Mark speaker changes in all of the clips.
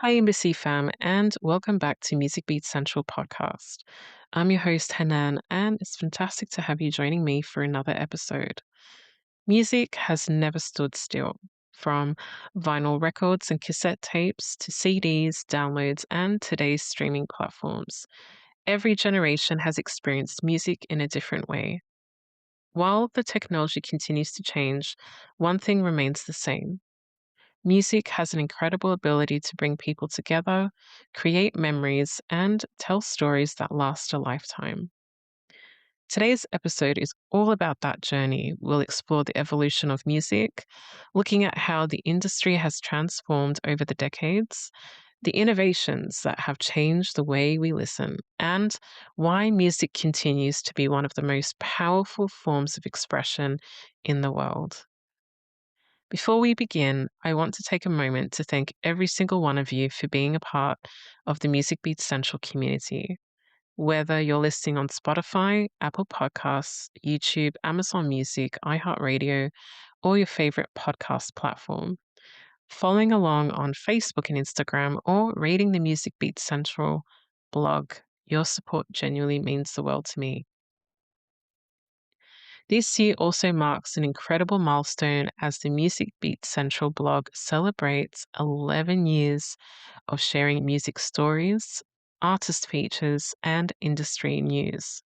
Speaker 1: Hi, MBC Fam, and welcome back to Music Beat Central podcast. I'm your host, Hanan, and it's fantastic to have you joining me for another episode. Music has never stood still, from vinyl records and cassette tapes to CDs, downloads, and today's streaming platforms. Every generation has experienced music in a different way. While the technology continues to change, one thing remains the same. Music has an incredible ability to bring people together, create memories, and tell stories that last a lifetime. Today's episode is all about that journey. We'll explore the evolution of music, looking at how the industry has transformed over the decades, the innovations that have changed the way we listen, and why music continues to be one of the most powerful forms of expression in the world. Before we begin, I want to take a moment to thank every single one of you for being a part of the Music Beats Central community. Whether you're listening on Spotify, Apple Podcasts, YouTube, Amazon Music, iHeart Radio, or your favorite podcast platform, following along on Facebook and Instagram, or reading the Music Beats Central blog, your support genuinely means the world to me. This year also marks an incredible milestone as the Music Beat Central blog celebrates 11 years of sharing music stories, artist features, and industry news.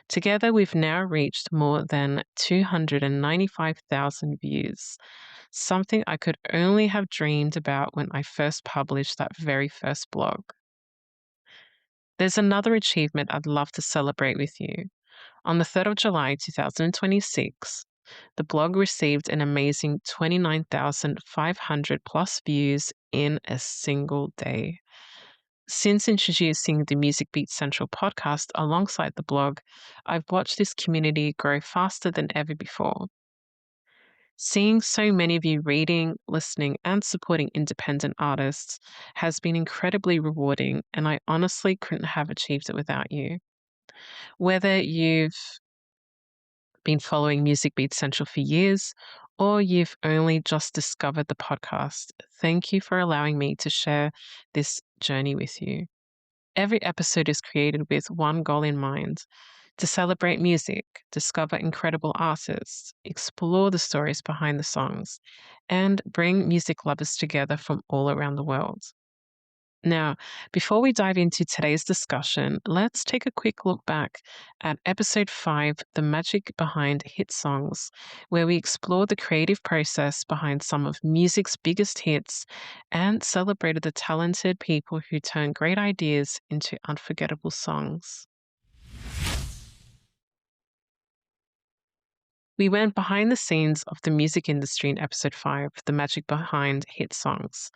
Speaker 1: Together, we've now reached more than 295,000 views, something I could only have dreamed about when I first published that very first blog. There's another achievement I'd love to celebrate with you. On the 3rd of July 2026, the blog received an amazing 29,500 plus views in a single day. Since introducing the Music Beat Central podcast alongside the blog, I've watched this community grow faster than ever before. Seeing so many of you reading, listening, and supporting independent artists has been incredibly rewarding, and I honestly couldn't have achieved it without you. Whether you've been following Music Beat Central for years, or you've only just discovered the podcast, thank you for allowing me to share this journey with you. Every episode is created with one goal in mind: to celebrate music, discover incredible artists, explore the stories behind the songs, and bring music lovers together from all around the world. Now, before we dive into today's discussion, let's take a quick look back at episode 5, The Magic Behind Hit Songs, where we explore the creative process behind some of music's biggest hits and celebrated the talented people who turn great ideas into unforgettable songs. We went behind the scenes of the music industry in episode 5, The Magic Behind Hit Songs.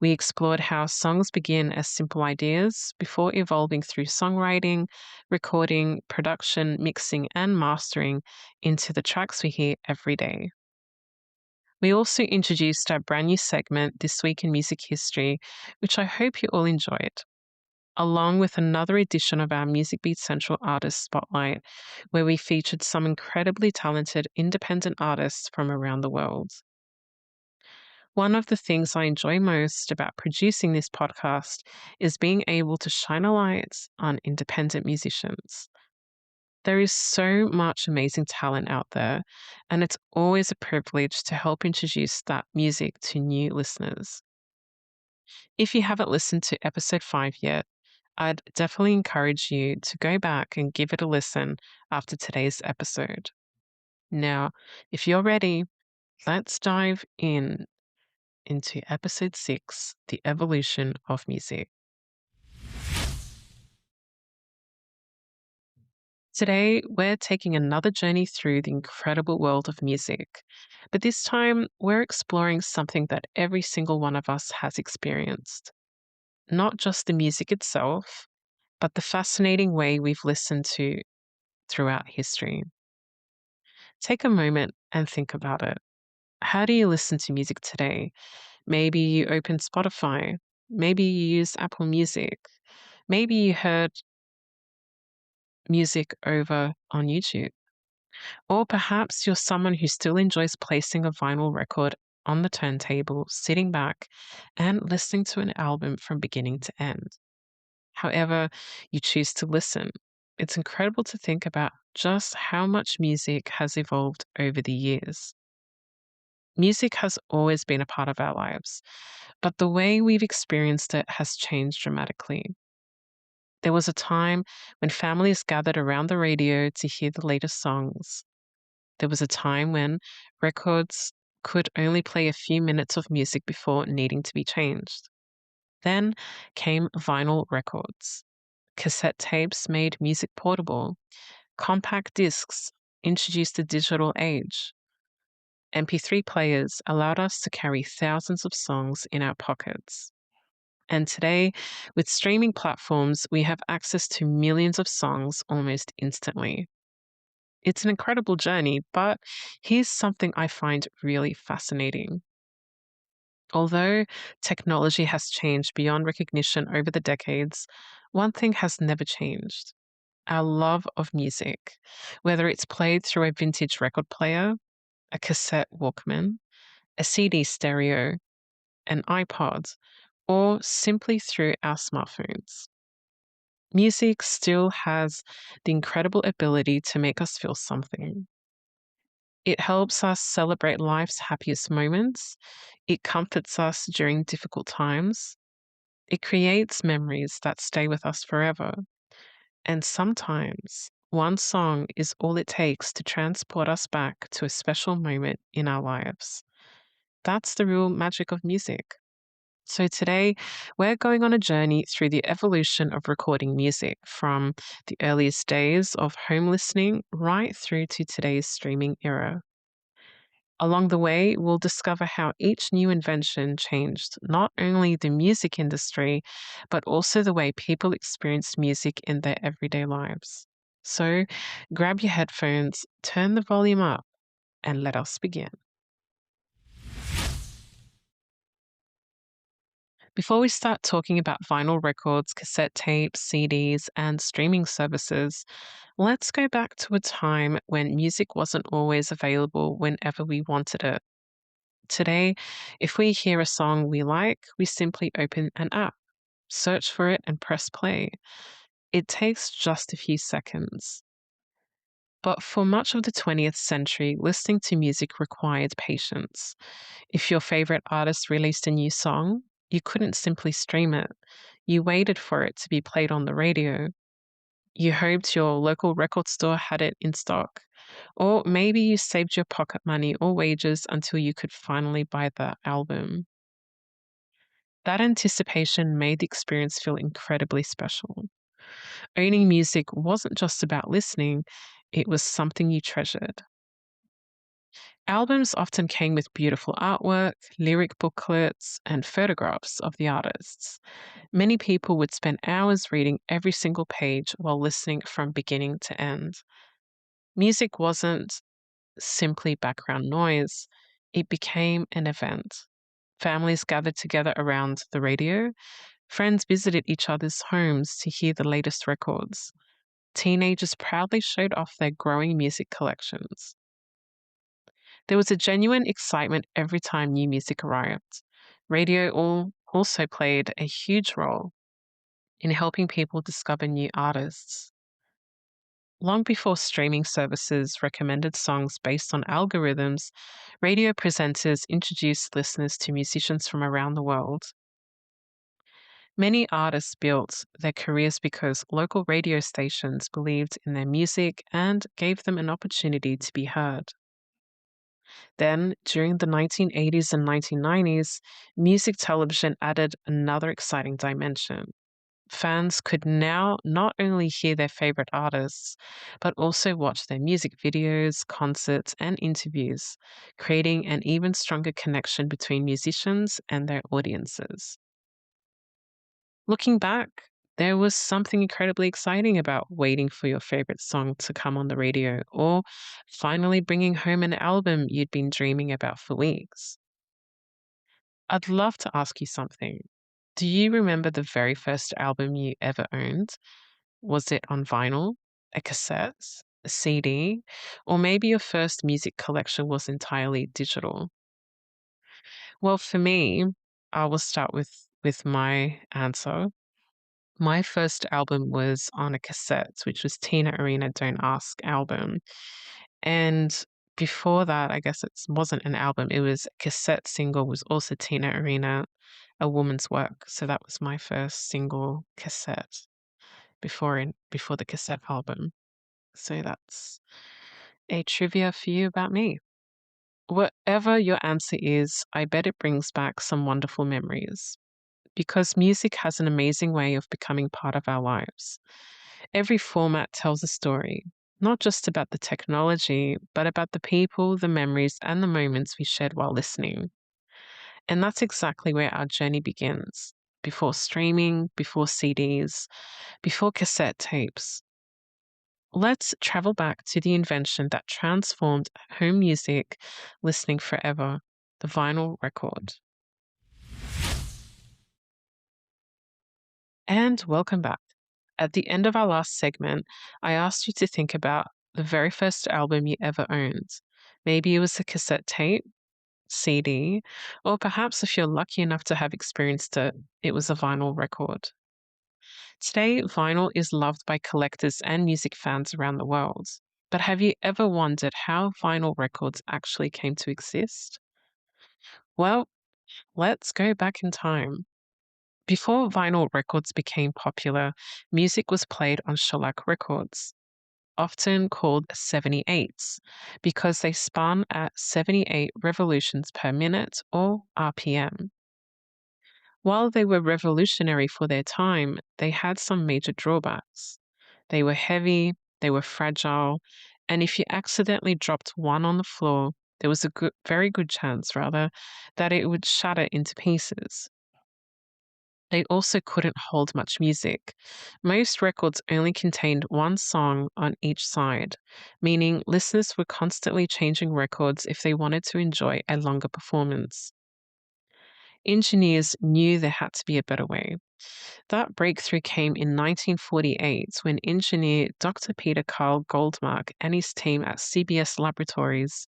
Speaker 1: We explored how songs begin as simple ideas before evolving through songwriting, recording, production, mixing, and mastering into the tracks we hear every day. We also introduced our brand new segment, This Week in Music History, which I hope you all enjoyed, along with another edition of our Music Beat Central Artist Spotlight, where we featured some incredibly talented independent artists from around the world. One of the things I enjoy most about producing this podcast is being able to shine a light on independent musicians. There is so much amazing talent out there, and it's always a privilege to help introduce that music to new listeners. If you haven't listened to episode 5 yet, I'd definitely encourage you to go back and give it a listen after today's episode. Now, if you're ready, let's dive into episode 6, The Evolution of Music. Today, we're taking another journey through the incredible world of music, but this time we're exploring something that every single one of us has experienced. Not just the music itself, but the fascinating way we've listened to throughout history. Take a moment and think about it. How do you listen to music today? Maybe you open Spotify. Maybe you use Apple Music. Maybe you heard music over on YouTube. Or perhaps you're someone who still enjoys placing a vinyl record on the turntable, sitting back and listening to an album from beginning to end. However, you choose to listen. It's incredible to think about just how much music has evolved over the years. Music has always been a part of our lives, but the way we've experienced it has changed dramatically. There was a time when families gathered around the radio to hear the latest songs. There was a time when records could only play a few minutes of music before needing to be changed. Then came vinyl records. Cassette tapes made music portable. Compact discs introduced the digital age. MP3 players allowed us to carry thousands of songs in our pockets. And today, with streaming platforms, we have access to millions of songs almost instantly. It's an incredible journey, but here's something I find really fascinating. Although technology has changed beyond recognition over the decades, one thing has never changed: our love of music, whether it's played through a vintage record player, a cassette Walkman, a CD stereo, an iPod, or simply through our smartphones. Music still has the incredible ability to make us feel something. It helps us celebrate life's happiest moments. It comforts us during difficult times. It creates memories that stay with us forever. And sometimes one song is all it takes to transport us back to a special moment in our lives. That's the real magic of music. So today, we're going on a journey through the evolution of recording music from the earliest days of home listening right through to today's streaming era. Along the way, we'll discover how each new invention changed not only the music industry, but also the way people experienced music in their everyday lives. So grab your headphones, turn the volume up, and let us begin. Before we start talking about vinyl records, cassette tapes, CDs, and streaming services, let's go back to a time when music wasn't always available whenever we wanted it. Today, if we hear a song we like, we simply open an app, search for it, and press play. It takes just a few seconds. But for much of the 20th century, listening to music required patience. If your favorite artist released a new song, you couldn't simply stream it. You waited for it to be played on the radio. You hoped your local record store had it in stock. Or maybe you saved your pocket money or wages until you could finally buy the album. That anticipation made the experience feel incredibly special. Owning music wasn't just about listening, it was something you treasured. Albums often came with beautiful artwork, lyric booklets, and photographs of the artists. Many people would spend hours reading every single page while listening from beginning to end. Music wasn't simply background noise, it became an event. Families gathered together around the radio. Friends visited each other's homes to hear the latest records. Teenagers proudly showed off their growing music collections. There was a genuine excitement every time new music arrived. Also played a huge role in helping people discover new artists. Long before streaming services recommended songs based on algorithms, radio presenters introduced listeners to musicians from around the world. Many artists built their careers because local radio stations believed in their music and gave them an opportunity to be heard. Then, during the 1980s and 1990s, music television added another exciting dimension. Fans could now not only hear their favorite artists, but also watch their music videos, concerts, and interviews, creating an even stronger connection between musicians and their audiences. Looking back, there was something incredibly exciting about waiting for your favorite song to come on the radio or finally bringing home an album you'd been dreaming about for weeks. I'd love to ask you something. Do you remember the very first album you ever owned? Was it on vinyl, a cassette, a CD, or maybe your first music collection was entirely digital? Well, for me, I will start with my answer. My first album was on a cassette, which was Tina Arena Don't Ask album. And before that, I guess it wasn't an album, it was a cassette single, was also Tina Arena, A Woman's Work. So that was my first single cassette before the cassette album. So that's a trivia for you about me. Whatever your answer is, I bet it brings back some wonderful memories because music has an amazing way of becoming part of our lives. Every format tells a story, not just about the technology, but about the people, the memories, and the moments we shared while listening. And that's exactly where our journey begins before streaming, before CDs, before cassette tapes. Let's travel back to the invention that transformed home music listening forever, the vinyl record. And welcome back. At the end of our last segment, I asked you to think about the very first album you ever owned. Maybe it was a cassette tape, CD, or perhaps if you're lucky enough to have experienced it, it was a vinyl record. Today, vinyl is loved by collectors and music fans around the world. But have you ever wondered how vinyl records actually came to exist? Well, let's go back in time. Before vinyl records became popular, music was played on shellac records, often called 78s, because they spun at 78 revolutions per minute or RPM. While they were revolutionary for their time, they had some major drawbacks. They were heavy, they were fragile, and if you accidentally dropped one on the floor, there was a very good chance, rather, that it would shatter into pieces. They also couldn't hold much music. Most records only contained one song on each side, meaning listeners were constantly changing records if they wanted to enjoy a longer performance. Engineers knew there had to be a better way. That breakthrough came in 1948 when engineer Dr. Peter Carl Goldmark and his team at CBS Laboratories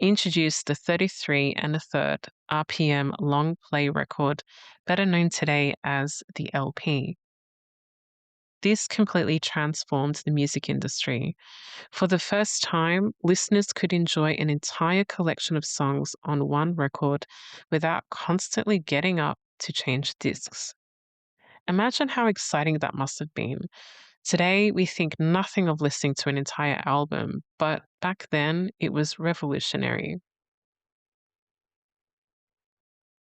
Speaker 1: introduced the 33 and a third RPM long play record, better known today as the LP. This completely transformed the music industry. For the first time, listeners could enjoy an entire collection of songs on one record without constantly getting up to change discs. Imagine how exciting that must have been. Today, we think nothing of listening to an entire album, but back then, it was revolutionary.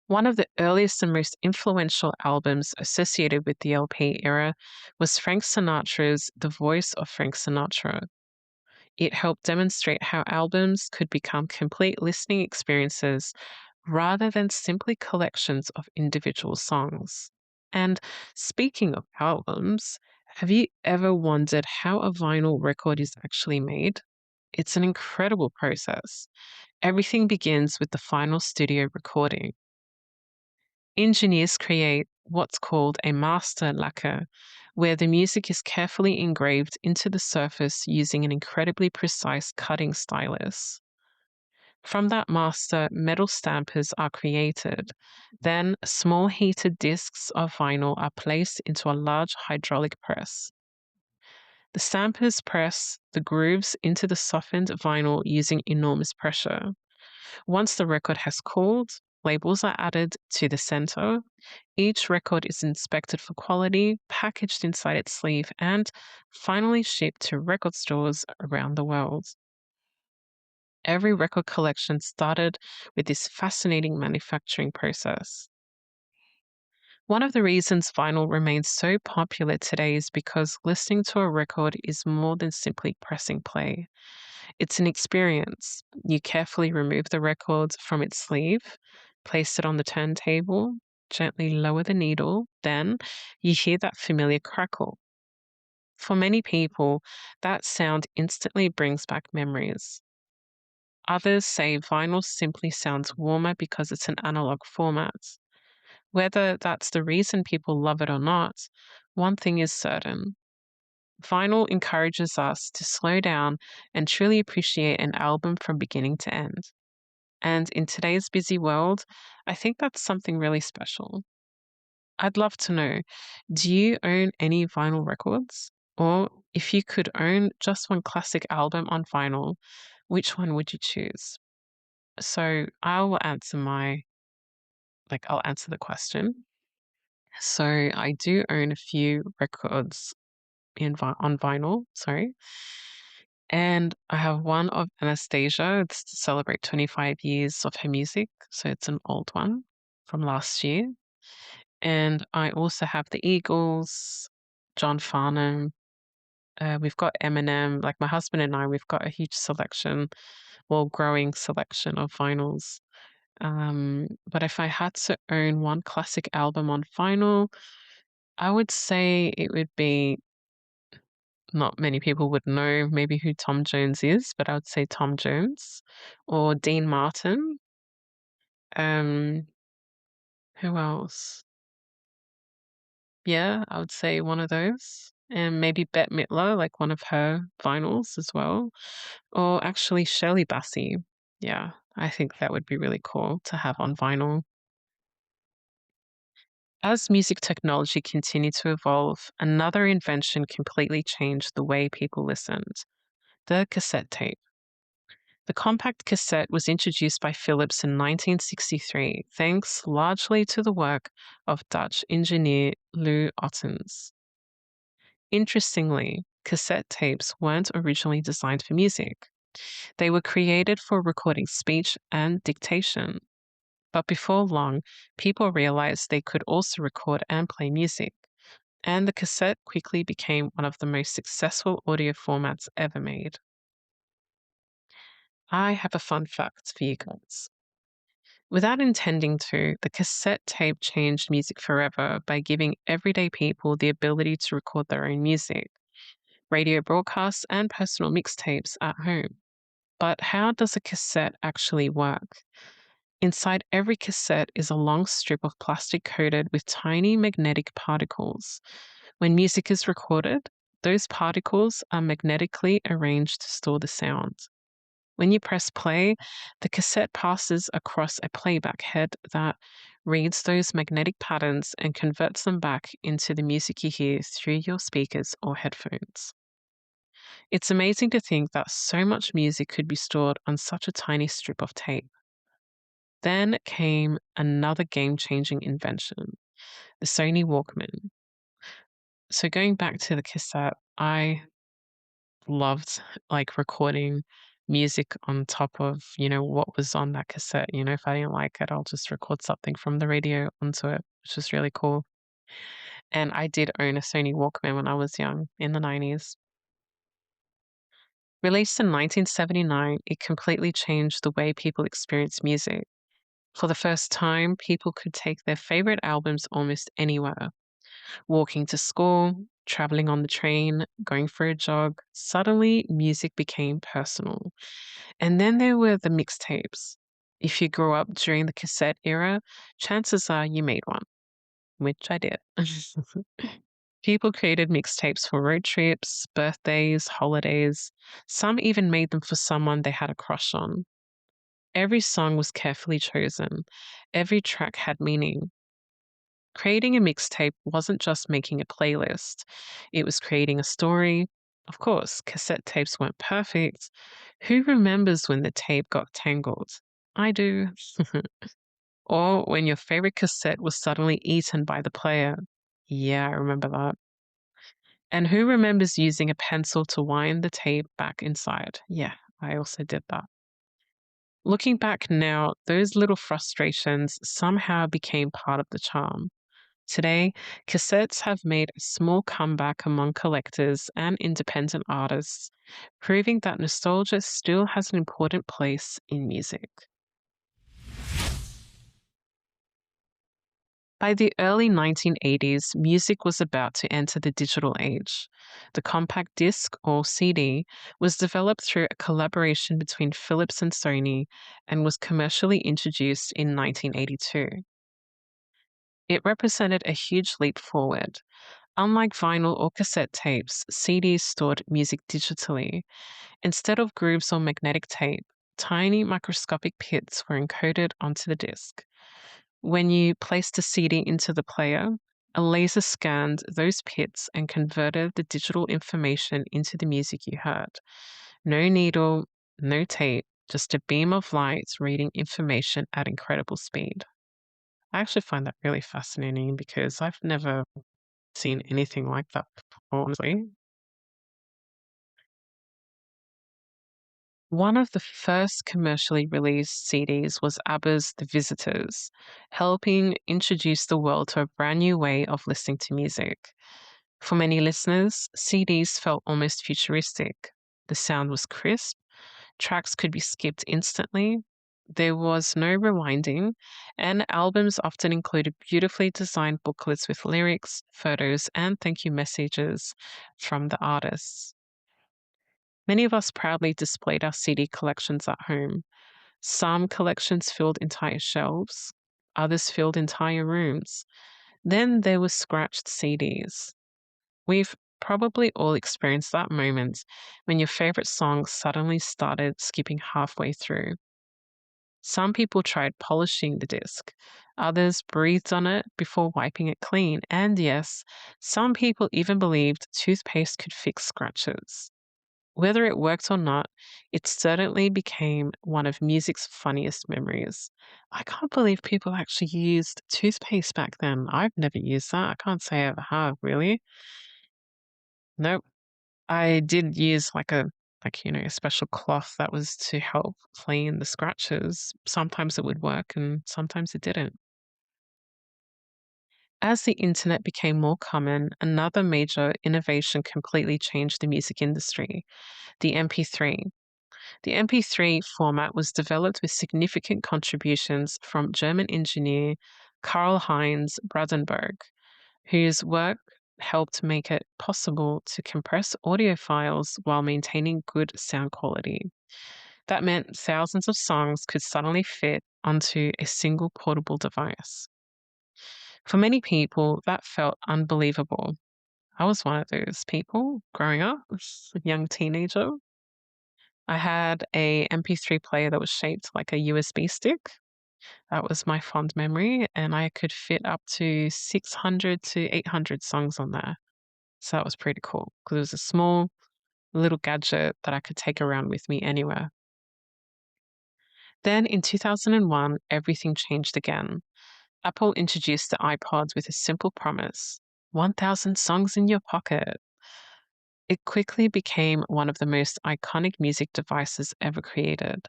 Speaker 1: One of the earliest and most influential albums associated with the LP era was Frank Sinatra's The Voice of Frank Sinatra. It helped demonstrate how albums could become complete listening experiences rather than simply collections of individual songs. And speaking of albums, have you ever wondered how a vinyl record is actually made? It's an incredible process. Everything begins with the final studio recording. Engineers create what's called a master lacquer, where the music is carefully engraved into the surface using an incredibly precise cutting stylus. From that master, metal stampers are created. Then, small heated discs of vinyl are placed into a large hydraulic press. The stampers press the grooves into the softened vinyl using enormous pressure. Once the record has cooled, labels are added to the center. Each record is inspected for quality, packaged inside its sleeve, and finally shipped to record stores around the world. Every record collection started with this fascinating manufacturing process. One of the reasons vinyl remains so popular today is because listening to a record is more than simply pressing play. It's an experience. You carefully remove the record from its sleeve, place it on the turntable, gently lower the needle, then you hear that familiar crackle. For many people, that sound instantly brings back memories. Others say vinyl simply sounds warmer because it's an analog format. Whether that's the reason people love it or not, one thing is certain. Vinyl encourages us to slow down and truly appreciate an album from beginning to end. And in today's busy world, I think that's something really special. I'd love to know, do you own any vinyl records? Or if you could own just one classic album on vinyl, which one would you choose? So I'll answer the question. So I do own a few records on vinyl, sorry. And I have one of Anastasia. It's to celebrate 25 years of her music. So it's an old one from last year. And I also have the Eagles, John Farnham. We've got Eminem. Like my husband and I, we've got a huge selection, well, growing selection of vinyls. But if I had to own one classic album on vinyl, I would say it would be, not many people would know maybe who Tom Jones is, but I would say Tom Jones or Dean Martin. Um, who else? Yeah, I would say one of those. And maybe Bette Midler, like one of her vinyls as well. Or actually Shirley Bassey. Yeah, I think that would be really cool to have on vinyl. As music technology continued to evolve, another invention completely changed the way people listened: the cassette tape. The compact cassette was introduced by Philips in 1963, thanks largely to the work of Dutch engineer Lou Ottens. Interestingly, cassette tapes weren't originally designed for music. They were created for recording speech and dictation. But before long, people realized they could also record and play music, and the cassette quickly became one of the most successful audio formats ever made. I have a fun fact for you guys. Without intending to, the cassette tape changed music forever by giving everyday people the ability to record their own music, radio broadcasts, and personal mixtapes at home. But how does a cassette actually work? Inside every cassette is a long strip of plastic coated with tiny magnetic particles. When music is recorded, those particles are magnetically arranged to store the sound. When you press play, the cassette passes across a playback head that reads those magnetic patterns and converts them back into the music you hear through your speakers or headphones. It's amazing to think that so much music could be stored on such a tiny strip of tape. Then came another game changing invention: the Sony Walkman. So, going back to the cassette, I loved like recording music on top of, what was on that cassette. If I didn't like it, I'll just record something from the radio onto it, which was really cool. And I did own a Sony Walkman when I was young in the 90s. Released in 1979, it completely changed the way people experience music. For the first time, people could take their favorite albums almost anywhere. Walking to school, traveling on the train, going for a jog, suddenly music became personal. And then there were the mixtapes. If you grew up during the cassette era, chances are you made one, which I did. People created mixtapes for road trips, birthdays, holidays. Some even made them for someone they had a crush on. Every song was carefully chosen. Every track had meaning. Creating a mixtape wasn't just making a playlist, it was creating a story. Of course, cassette tapes weren't perfect. Who remembers when the tape got tangled? I do. Or when your favorite cassette was suddenly eaten by the player. Yeah, I remember that. And who remembers using a pencil to wind the tape back inside? Yeah, I also did that. Looking back now, those little frustrations somehow became part of the charm. Today, cassettes have made a small comeback among collectors and independent artists, proving that nostalgia still has an important place in music. By the early 1980s, music was about to enter the digital age. The compact disc, or CD, was developed through a collaboration between Philips and Sony and was commercially introduced in 1982. It represented a huge leap forward. Unlike vinyl or cassette tapes, CDs stored music digitally. Instead of grooves or magnetic tape, Tiny microscopic pits were encoded onto the disc. When you placed a CD into the player, a laser scanned those pits and converted the digital information into the music you heard. No needle, no tape, just a beam of light reading information at incredible speed. I actually find that really fascinating because I've never seen anything like that before, honestly. One of the first commercially released CDs was ABBA's The Visitors, helping introduce the world to a brand new way of listening to music. For many listeners, CDs felt almost futuristic. The sound was crisp, tracks could be skipped instantly, there was no rewinding, and albums often included beautifully designed booklets with lyrics, photos, and thank you messages from the artists. Many of us proudly displayed our CD collections at home. Some collections filled entire shelves, others filled entire rooms. Then there were scratched CDs. We've probably all experienced that moment when your favorite song suddenly started skipping halfway through. Some people tried polishing the disc, others breathed on it before wiping it clean, and yes, some people even believed toothpaste could fix scratches. Whether it worked or not, it certainly became one of music's funniest memories. I can't believe people actually used toothpaste back then. I've never used that. I can't say I ever have, really. Nope. I did use a special cloth that was to help clean the scratches. Sometimes it would work and sometimes it didn't. As the internet became more common, another major innovation completely changed the music industry, the MP3. The MP3 format was developed with significant contributions from German engineer Karl-Heinz Brandenburg, whose work helped make it possible to compress audio files while maintaining good sound quality. That meant thousands of songs could suddenly fit onto a single portable device. For many people, that felt unbelievable. I was one of those people growing up as a young teenager. I had a MP3 player that was shaped like a USB stick. That was my fond memory, and I could fit up to 600 to 800 songs on there. So that was pretty cool because it was a small little gadget that I could take around with me anywhere. Then in 2001, everything changed again. Apple introduced the iPods with a simple promise: 1,000 songs in your pocket. It quickly became one of the most iconic music devices ever created.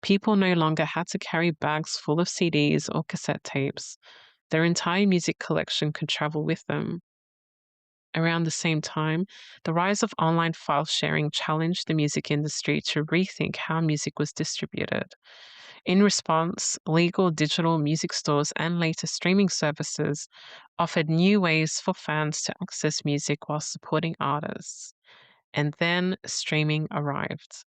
Speaker 1: People no longer had to carry bags full of CDs or cassette tapes. Their entire music collection could travel with them. Around the same time, the rise of online file sharing challenged the music industry to rethink how music was distributed. In response, legal digital music stores and later streaming services offered new ways for fans to access music while supporting artists. And then streaming arrived.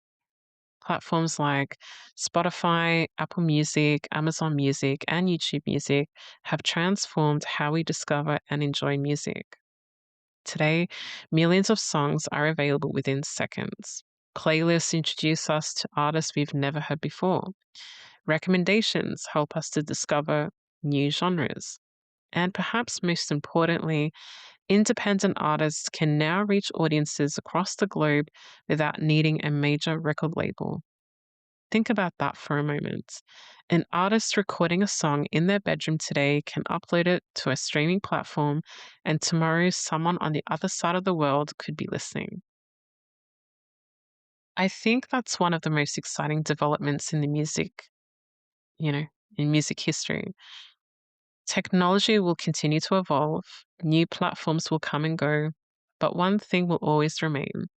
Speaker 1: Platforms like Spotify, Apple Music, Amazon Music, and YouTube Music have transformed how we discover and enjoy music. Today, millions of songs are available within seconds. Playlists introduce us to artists we've never heard before. Recommendations help us to discover new genres. And perhaps most importantly, independent artists can now reach audiences across the globe without needing a major record label. Think about that for a moment. An artist recording a song in their bedroom today can upload it to a streaming platform, and tomorrow someone on the other side of the world could be listening. I think that's one of the most exciting developments in you know, in music history. Technology will continue to evolve, new platforms will come and go, but one thing will always remain: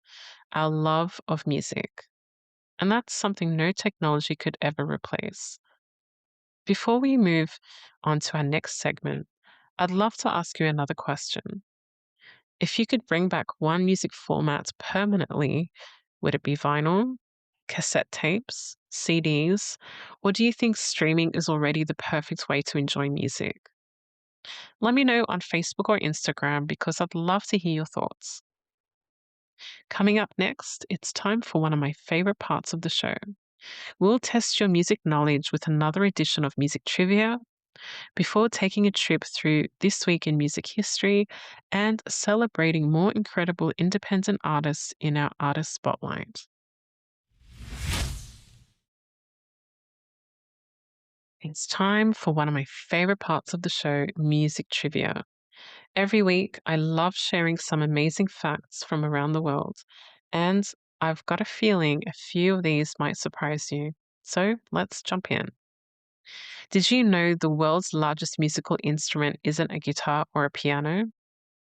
Speaker 1: our love of music. And that's something no technology could ever replace. Before we move on to our next segment, I'd love to ask you another question. If you could bring back one music format permanently, would it be vinyl, cassette tapes, CDs, or do you think streaming is already the perfect way to enjoy music? Let me know on Facebook or Instagram because I'd love to hear your thoughts. Coming up next, it's time for one of my favorite parts of the show: We'll test your music knowledge with another edition of Music Trivia before taking a trip through this week in music history and celebrating more incredible independent artists in our Artist Spotlight. It's time for one of my favorite parts of the show, Music Trivia. Every week, I love sharing some amazing facts from around the world, and I've got a feeling a few of these might surprise you. So let's jump in. Did you know the world's largest musical instrument isn't a guitar or a piano?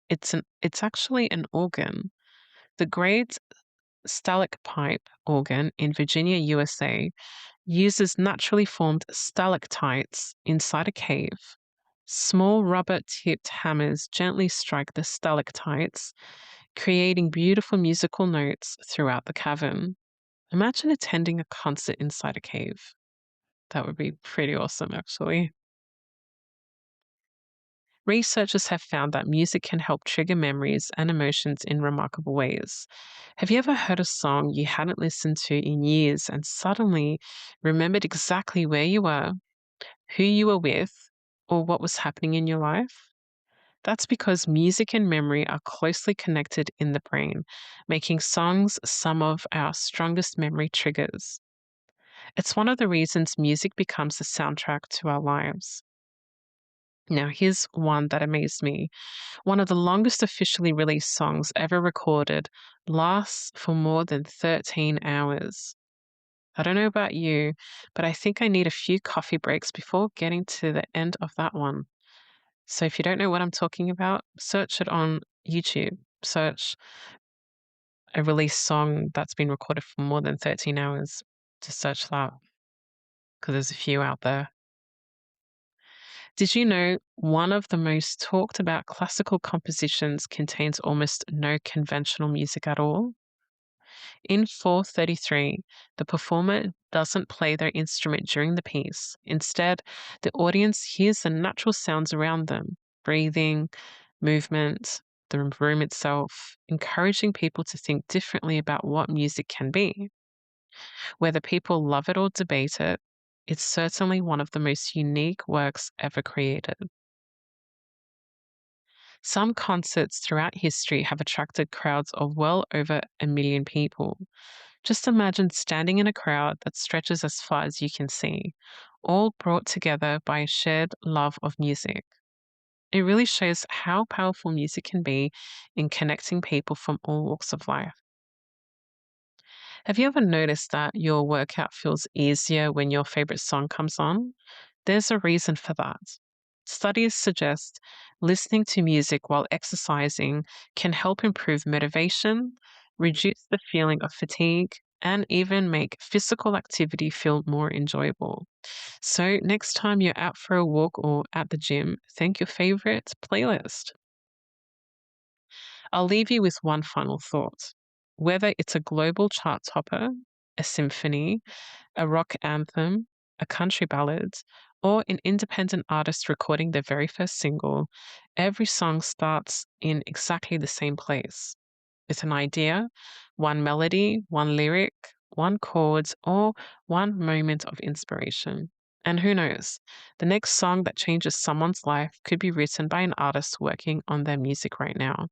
Speaker 1: It's actually an organ. The Great Stalactite organ in Virginia, USA, uses naturally formed stalactites inside a cave. Small rubber-tipped hammers gently strike the stalactites, creating beautiful musical notes throughout the cavern. Imagine attending a concert inside a cave. That would be pretty awesome, actually. Researchers have found that music can help trigger memories and emotions in remarkable ways. Have you ever heard a song you hadn't listened to in years and suddenly remembered exactly where you were, who you were with, or what was happening in your life? That's because music and memory are closely connected in the brain, making songs some of our strongest memory triggers. It's one of the reasons music becomes the soundtrack to our lives. Now, here's one that amazed me. One of the longest officially released songs ever recorded lasts for more than 13 hours. I don't know about you, but I think I need a few coffee breaks before getting to the end of that one. So if you don't know what I'm talking about, search it on YouTube. Search a released song that's been recorded for more than 13 hours to search that because there's a few out there. Did you know one of the most talked about classical compositions contains almost no conventional music at all? In 433, the performer doesn't play their instrument during the piece. Instead, the audience hears the natural sounds around them, breathing, movement, the room itself, encouraging people to think differently about what music can be. Whether people love it or debate it, it's certainly one of the most unique works ever created. Some concerts throughout history have attracted crowds of well over 1 million people. Just imagine standing in a crowd that stretches as far as you can see, all brought together by a shared love of music. It really shows how powerful music can be in connecting people from all walks of life. Have you ever noticed that your workout feels easier when your favorite song comes on? There's a reason for that. Studies suggest listening to music while exercising can help improve motivation, reduce the feeling of fatigue, and even make physical activity feel more enjoyable. So, next time you're out for a walk or at the gym, think your favorite playlist. I'll leave you with one final thought. Whether it's a global chart topper, a symphony, a rock anthem, a country ballad, or an independent artist recording their very first single, every song starts in exactly the same place with an idea, one melody, one lyric, one chord, or one moment of inspiration. And who knows, the next song that changes someone's life could be written by an artist working on their music right now.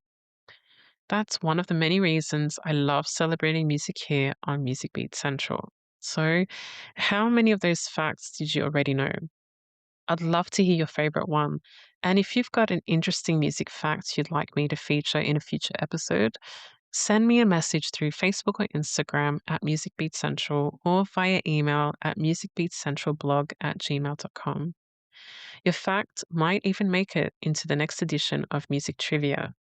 Speaker 1: That's one of the many reasons I love celebrating music here on Music Beat Central. So, how many of those facts did you already know? I'd love to hear your favorite one. And if you've got an interesting music fact you'd like me to feature in a future episode, send me a message through Facebook or Instagram at Music Beat Central or via email at musicbeatcentralblog@gmail.com. Your fact might even make it into the next edition of Music Trivia.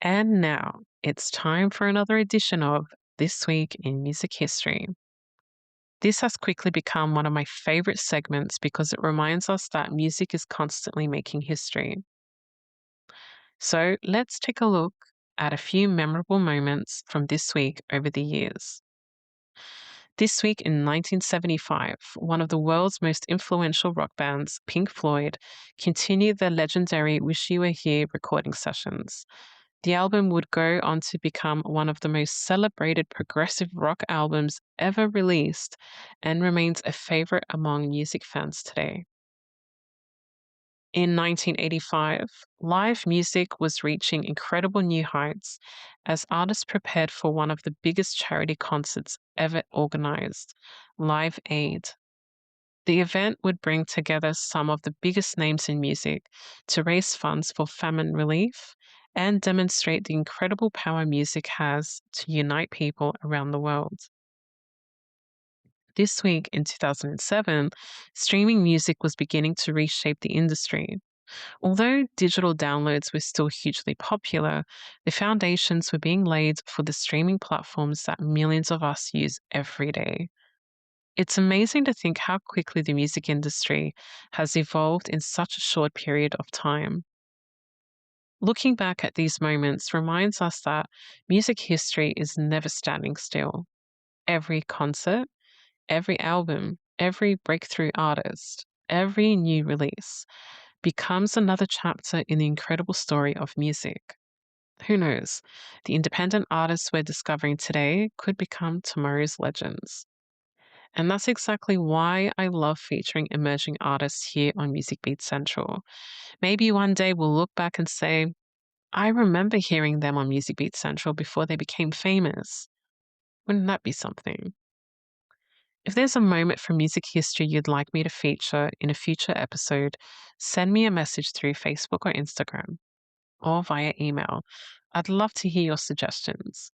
Speaker 1: And now it's time for another edition of This Week in Music History. This has quickly become one of my favorite segments because it reminds us that music is constantly making history. So let's take a look at a few memorable moments from this week over the years. This week in 1975, one of the world's most influential rock bands, Pink Floyd, continued their legendary Wish You Were Here recording sessions. The album would go on to become one of the most celebrated progressive rock albums ever released and remains a favorite among music fans today. In 1985, live music was reaching incredible new heights as artists prepared for one of the biggest charity concerts ever organized, Live Aid. The event would bring together some of the biggest names in music to raise funds for famine relief and demonstrate the incredible power music has to unite people around the world. This week in 2007, streaming music was beginning to reshape the industry. Although digital downloads were still hugely popular, the foundations were being laid for the streaming platforms that millions of us use every day. It's amazing to think how quickly the music industry has evolved in such a short period of time. Looking back at these moments reminds us that music history is never standing still. Every concert, every album, every breakthrough artist, every new release becomes another chapter in the incredible story of music. Who knows? The independent artists we're discovering today could become tomorrow's legends. And that's exactly why I love featuring emerging artists here on Music Beat Central. Maybe one day we'll look back and say, I remember hearing them on Music Beat Central before they became famous. Wouldn't that be something? If there's a moment from music history you'd like me to feature in a future episode, send me a message through Facebook or Instagram or via email. I'd love to hear your suggestions.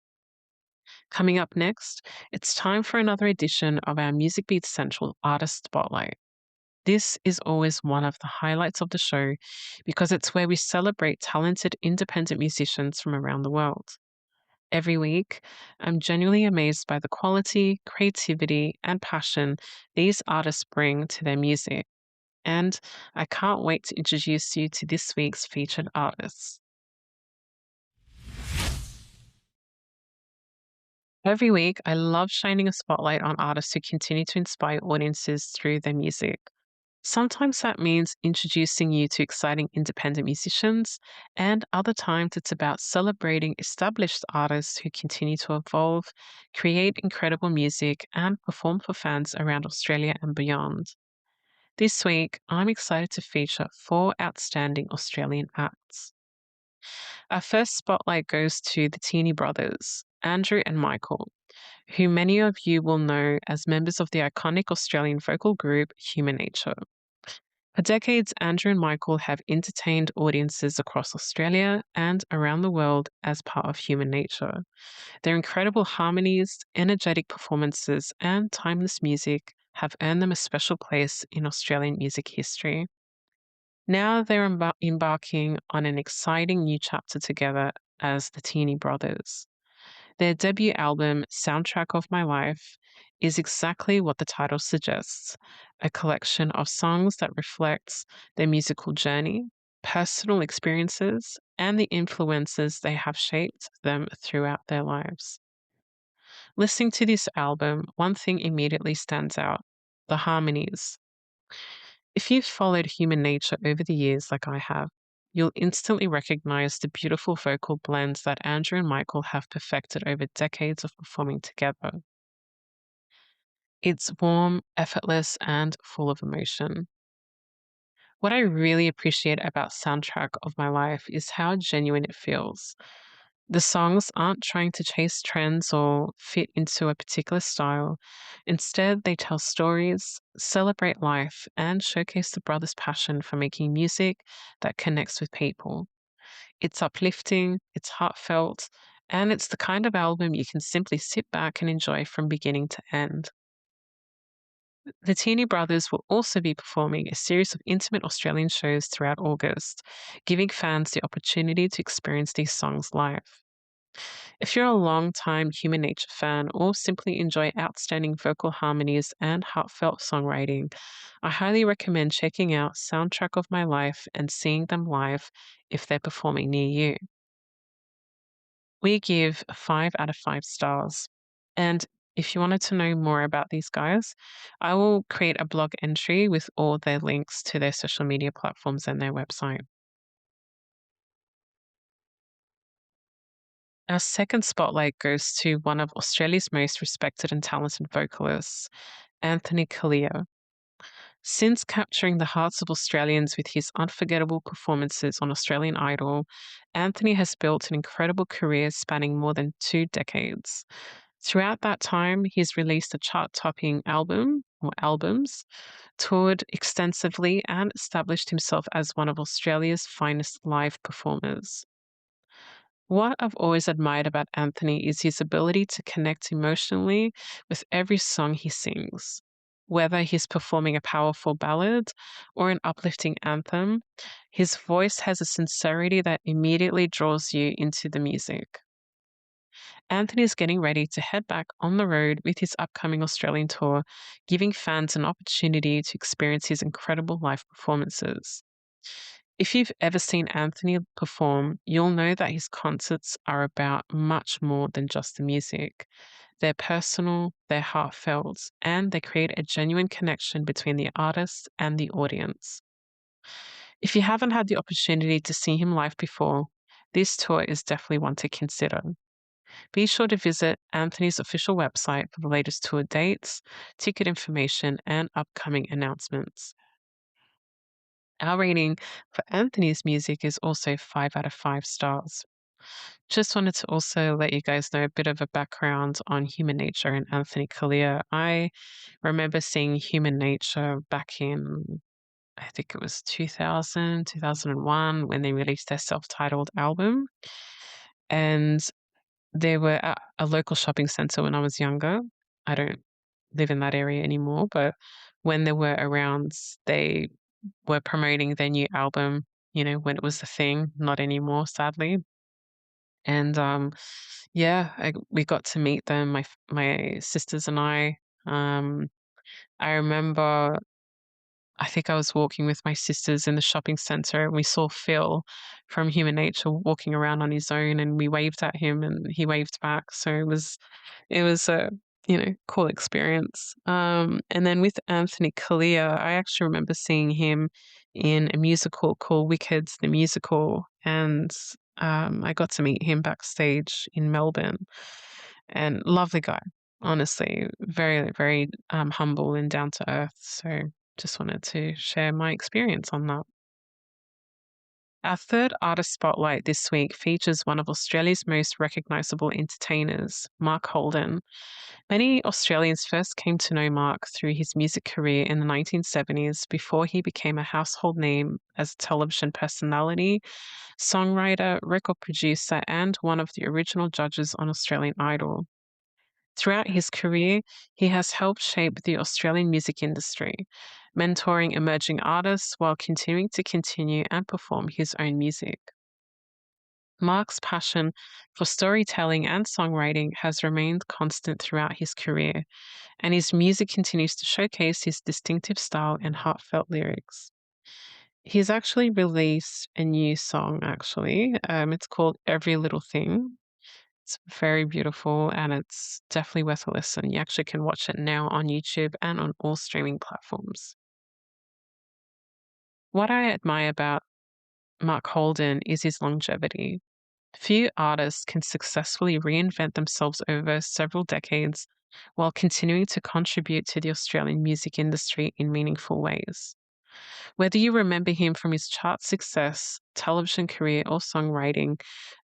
Speaker 1: Coming up next, it's time for another edition of our Music Beat Central Artist Spotlight. This is always one of the highlights of the show because it's where we celebrate talented independent musicians from around the world. Every week, I'm genuinely amazed by the quality, creativity, and passion these artists bring to their music. And I can't wait to introduce you to this week's featured artists. Every week, I love shining a spotlight on artists who continue to inspire audiences through their music. Sometimes that means introducing you to exciting independent musicians, and other times it's about celebrating established artists who continue to evolve, create incredible music, and perform for fans around Australia and beyond. This week, I'm excited to feature four outstanding Australian acts. Our first spotlight goes to the Teeny brothers, Andrew and Michael, who many of you will know as members of the iconic Australian vocal group Human Nature. For decades, Andrew and Michael have entertained audiences across Australia and around the world as part of Human Nature. Their incredible harmonies, energetic performances, and timeless music have earned them a special place in Australian music history. Now they're embarking on an exciting new chapter together as the Teeny Brothers. Their debut album, Soundtrack of My Life, is exactly what the title suggests, a collection of songs that reflects their musical journey, personal experiences, and the influences they have shaped them throughout their lives. Listening to this album, one thing immediately stands out: the harmonies. If you've followed Human Nature over the years like I have, you'll instantly recognize the beautiful vocal blends that Andrew and Michael have perfected over decades of performing together. It's warm, effortless, and full of emotion. What I really appreciate about Soundtrack of My Life is how genuine it feels. The songs aren't trying to chase trends or fit into a particular style. Instead, they tell stories, celebrate life, and showcase the brothers' passion for making music that connects with people. It's uplifting, it's heartfelt, and it's the kind of album you can simply sit back and enjoy from beginning to end. The Teeny Brothers will also be performing a series of intimate Australian shows throughout August, giving fans the opportunity to experience these songs live. If you're a long-time Human Nature fan or simply enjoy outstanding vocal harmonies and heartfelt songwriting, I highly recommend checking out Soundtrack of My Life and seeing them live if they're performing near you. We give 5 out of 5 stars. And if you wanted to know more about these guys, I will create a blog entry with all their links to their social media platforms and their website. Our second spotlight goes to one of Australia's most respected and talented vocalists, Anthony Kalia. Since capturing the hearts of Australians with his unforgettable performances on Australian Idol, Anthony has built an incredible career spanning more than 2 decades. Throughout that time, he's released a chart topping album or albums, toured extensively, and established himself as one of Australia's finest live performers. What I've always admired about Anthony is his ability to connect emotionally with every song he sings. Whether he's performing a powerful ballad or an uplifting anthem, his voice has a sincerity that immediately draws you into the music. Anthony is getting ready to head back on the road with his upcoming Australian tour, giving fans an opportunity to experience his incredible live performances. If you've ever seen Anthony perform, you'll know that his concerts are about much more than just the music. They're personal, they're heartfelt, and they create a genuine connection between the artist and the audience. If you haven't had the opportunity to see him live before, this tour is definitely one to consider. Be sure to visit Anthony's official website for the latest tour dates, ticket information, and upcoming announcements. Our rating for Anthony's music is also 5 out of 5 stars. Just wanted to also let you guys know a bit of a background on Human Nature and Anthony Kalia. I remember seeing Human Nature back in, I think it was 2000, 2001, when they released their self-titled album. And they were at a local shopping center when I was younger. I don't live in that area anymore, but when they were around, they were promoting their new album, when it was the thing, not anymore, sadly. And yeah, we got to meet them, my sisters and I. Um, I remember, I think I was walking with my sisters in the shopping center, and we saw Phil from Human Nature walking around on his own, and we waved at him, and he waved back. So it was a cool experience. And then with Anthony Kalia, I actually remember seeing him in a musical called Wicked the Musical, and I got to meet him backstage in Melbourne. And lovely guy, honestly, very very humble and down to earth. So just wanted to share my experience on that. Our third artist spotlight this week features one of Australia's most recognisable entertainers, Mark Holden. Many Australians first came to know Mark through his music career in the 1970s before he became a household name as a television personality, songwriter, record producer, and one of the original judges on Australian Idol. Throughout his career, he has helped shape the Australian music industry, mentoring emerging artists while continuing to continue and perform his own music. Mark's passion for storytelling and songwriting has remained constant throughout his career, and his music continues to showcase his distinctive style and heartfelt lyrics. He's actually released a new song, actually. It's called Every Little Thing. It's very beautiful and it's definitely worth a listen. You actually can watch it now on YouTube and on all streaming platforms. What I admire about Mark Holden is his longevity. Few artists can successfully reinvent themselves over several decades while continuing to contribute to the Australian music industry in meaningful ways. Whether you remember him from his chart success, television career, or songwriting,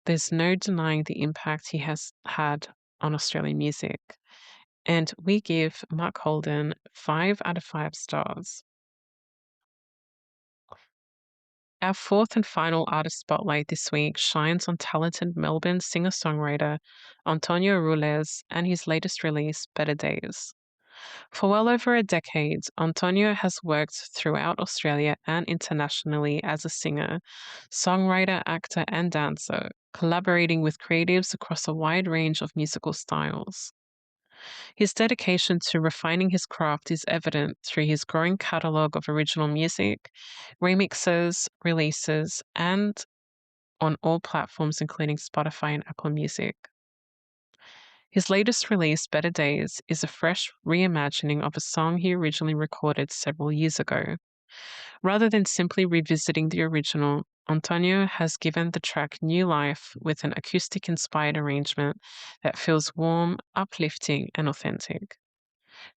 Speaker 1: there's no denying the impact he has had on Australian music. And we give Mark Holden 5 out of 5 stars. Our fourth and final artist spotlight this week shines on talented Melbourne singer songwriter Antonio Rules and his latest release, Better Days. For well over a decade, Antonio has worked throughout Australia and internationally as a singer, songwriter, actor, and dancer, collaborating with creatives across a wide range of musical styles. His dedication to refining his craft is evident through his growing catalogue of original music, remixes, releases, and on all platforms, including Spotify and Apple Music. His latest release, Better Days, is a fresh reimagining of a song he originally recorded several years ago. Rather than simply revisiting the original, Antonio has given the track new life with an acoustic inspired arrangement that feels warm, uplifting, and authentic.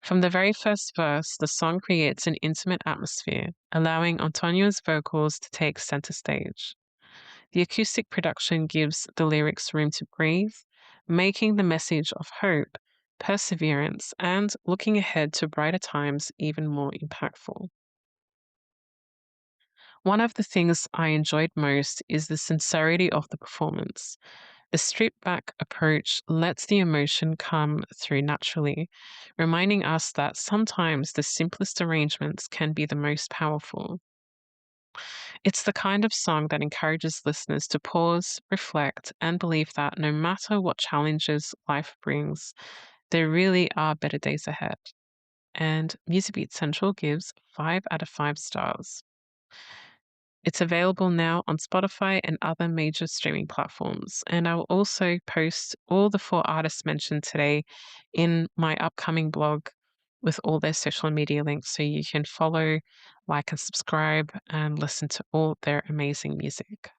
Speaker 1: From the very first verse, the song creates an intimate atmosphere, allowing Antonio's vocals to take center stage. The acoustic production gives the lyrics room to breathe, making the message of hope, perseverance, and looking ahead to brighter times even more impactful. One of the things I enjoyed most is the sincerity of the performance. The stripped back approach lets the emotion come through naturally, reminding us that sometimes the simplest arrangements can be the most powerful. It's the kind of song that encourages listeners to pause, reflect, and believe that no matter what challenges life brings, there really are better days ahead. And Music Beat Central gives 5 out of 5 stars. It's available now on Spotify and other major streaming platforms. And I will also post all the 4 artists mentioned today in my upcoming blog with all their social media links so you can follow, like, and subscribe and listen to all their amazing music.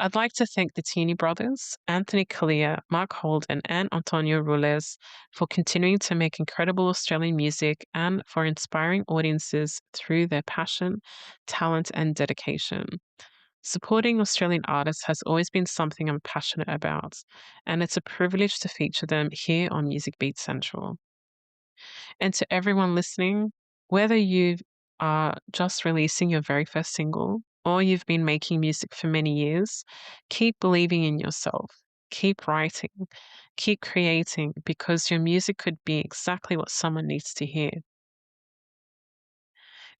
Speaker 1: I'd like to thank the Teeny brothers, Anthony Kalia, Mark Holden, and Antonio Rules for continuing to make incredible Australian music and for inspiring audiences through their passion, talent, and dedication. Supporting Australian artists has always been something I'm passionate about, and it's a privilege to feature them here on Music Beat Central. And to everyone listening, whether you are just releasing your very first single or you've been making music for many years, keep believing in yourself. Keep writing, keep creating, because your music could be exactly what someone needs to hear.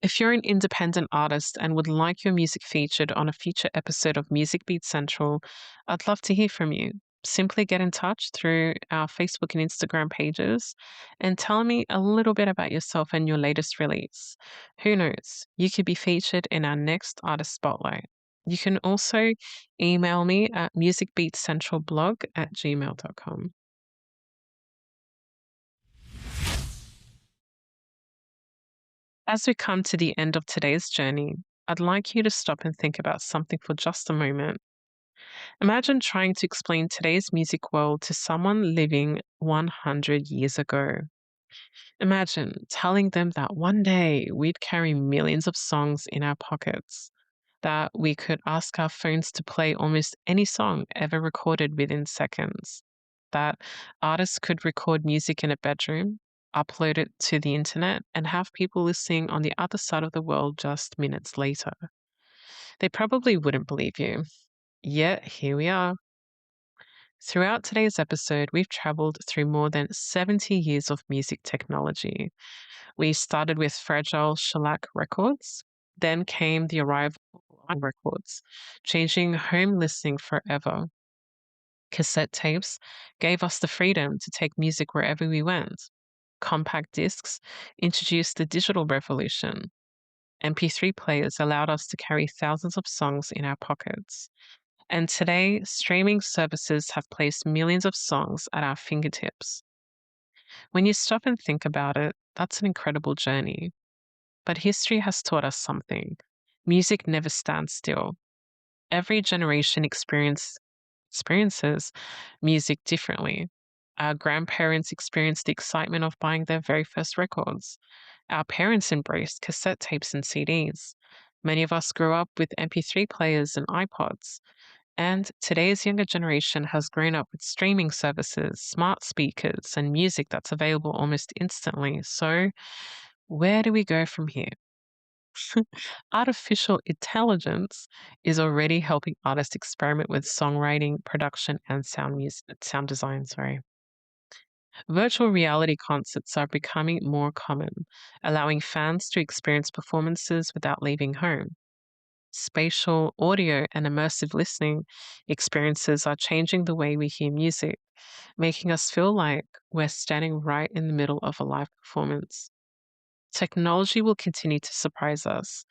Speaker 1: If you're an independent artist and would like your music featured on a future episode of Music Beat Central, I'd love to hear from you. Simply get in touch through our Facebook and Instagram pages and tell me a little bit about yourself and your latest release. Who knows? You could be featured in our next artist spotlight. You can also email me at musicbeatcentralblog@gmail.com. As we come to the end of today's journey, I'd like you to stop and think about something for just a moment. Imagine trying to explain today's music world to someone living 100 years ago. Imagine telling them that one day we'd carry millions of songs in our pockets, that we could ask our phones to play almost any song ever recorded within seconds, that artists could record music in a bedroom, upload it to the internet, and have people listening on the other side of the world just minutes later. They probably wouldn't believe you. Yet here we are. Throughout today's episode, we've traveled through more than 70 years of music technology. We started with fragile shellac records, then came the arrival of records, changing home listening forever. Cassette tapes gave us the freedom to take music wherever we went. Compact discs introduced the digital revolution. MP3 players allowed us to carry thousands of songs in our pockets. And today, streaming services have placed millions of songs at our fingertips. When you stop and think about it, that's an incredible journey. But history has taught us something. Music never stands still. Every generation experiences music differently. Our grandparents experienced the excitement of buying their very first records. Our parents embraced cassette tapes and CDs. Many of us grew up with MP3 players and iPods. And today's younger generation has grown up with streaming services, smart speakers, and music that's available almost instantly. So, where do we go from here? Artificial intelligence is already helping artists experiment with songwriting, production, and sound design. Sorry. Virtual reality concerts are becoming more common, allowing fans to experience performances without leaving home. Spatial audio and immersive listening experiences are changing the way we hear music, making us feel like we're standing right in the middle of a live performance. Technology will continue to surprise us.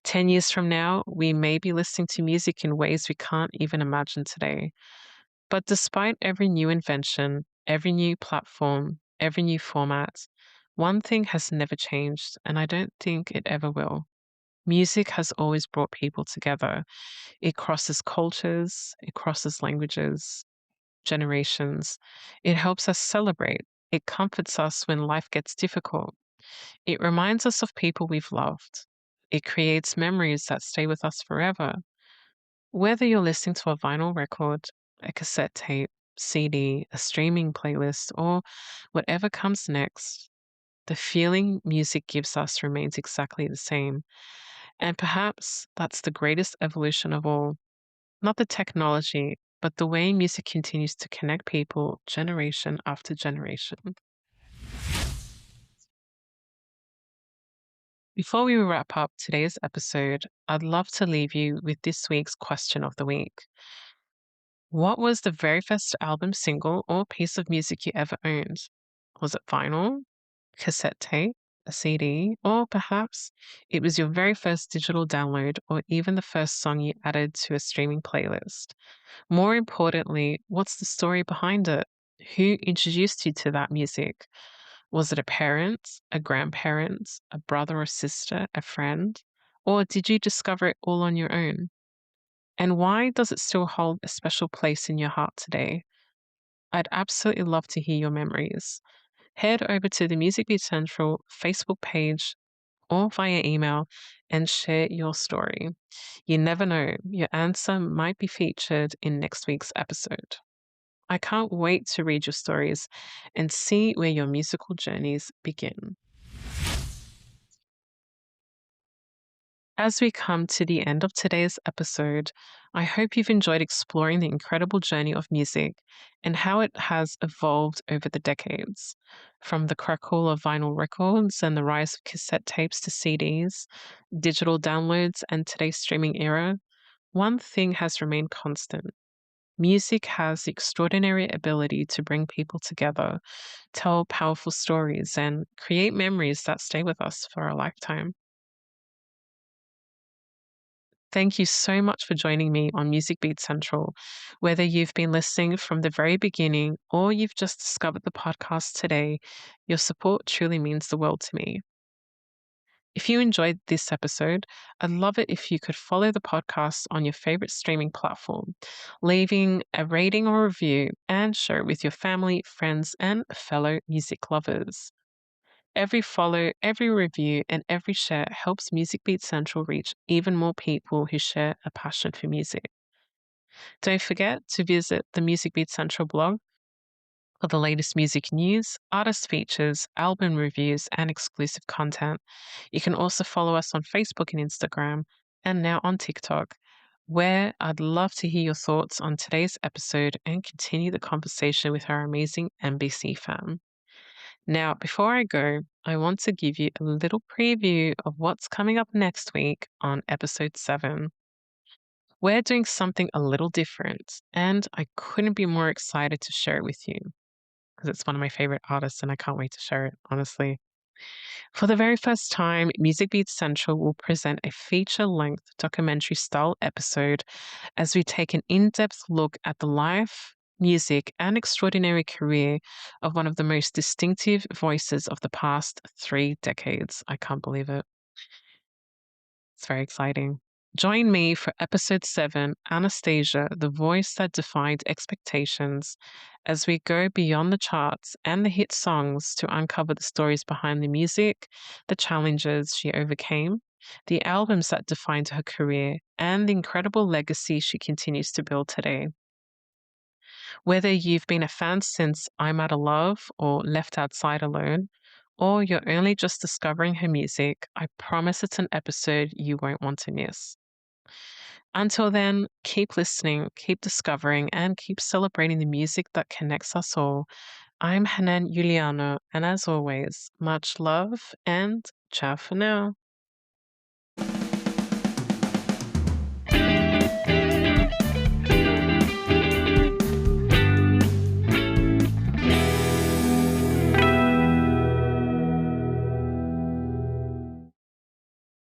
Speaker 1: 10 years from now, we may be listening to music in ways we can't even imagine today. But despite every new invention, every new platform, every new format, One thing has never changed, and I don't think it ever will. Music has always brought people together. It crosses cultures, it crosses languages, generations. It helps us celebrate. It comforts us when life gets difficult. It reminds us of people we've loved. It creates memories that stay with us forever. Whether you're listening to a vinyl record, a cassette tape, CD, a streaming playlist, or whatever comes next, the feeling music gives us remains exactly the same. And perhaps that's the greatest evolution of all. Not the technology, but the way music continues to connect people generation after generation. Before we wrap up today's episode, I'd love to leave you with this week's question of the week. What was the very first album, single, or piece of music you ever owned? Was it vinyl, cassette tape, a CD, or perhaps it was your very first digital download or even the first song you added to a streaming playlist? More importantly, what's the story behind it? Who introduced you to that music? Was it a parent, a grandparent, a brother or sister, a friend? Or did you discover it all on your own? And why does it still hold a special place in your heart today? I'd absolutely love to hear your memories. Head over to the Music Beat Central Facebook page or via email and share your story. You never know, your answer might be featured in next week's episode. I can't wait to read your stories and see where your musical journeys begin. As we come to the end of today's episode, I hope you've enjoyed exploring the incredible journey of music and how it has evolved over the decades. From the crackle of vinyl records and the rise of cassette tapes to CDs, digital downloads, and today's streaming era, one thing has remained constant. Music has the extraordinary ability to bring people together, tell powerful stories, and create memories that stay with us for a lifetime. Thank you so much for joining me on Music Beat Central. Whether you've been listening from the very beginning or you've just discovered the podcast today, your support truly means the world to me. If you enjoyed this episode, I'd love it if you could follow the podcast on your favorite streaming platform, leaving a rating or review, and share it with your family, friends, and fellow music lovers. Every follow, every review, and every share helps Music Beat Central reach even more people who share a passion for music. Don't forget to visit the Music Beat Central blog for the latest music news, artist features, album reviews, and exclusive content. You can also follow us on Facebook and Instagram, and now on TikTok, where I'd love to hear your thoughts on today's episode and continue the conversation with our amazing MBC fam. Now, before I go, I want to give you a little preview of what's coming up next week on episode 7. We're doing something a little different, and I couldn't be more excited to share it with you because it's one of my favorite artists and I can't wait to share it, honestly. For the very first time, Music Beats Central will present a feature length documentary style episode as we take an in depth look at the life, music, and extraordinary career of one of the most distinctive voices of the past 3 decades. I can't believe it. It's very exciting. Join me for episode 7, Anastasia, the voice that defied expectations, as we go beyond the charts and the hit songs to uncover the stories behind the music, the challenges she overcame, the albums that defined her career, and the incredible legacy she continues to build today. Whether you've been a fan since I'm Out of Love or Left Outside Alone, or you're only just discovering her music, I promise it's an episode you won't want to miss. Until then, keep listening, keep discovering, and keep celebrating the music that connects us all. I'm Hanan Juliano, and as always, much love and ciao for now.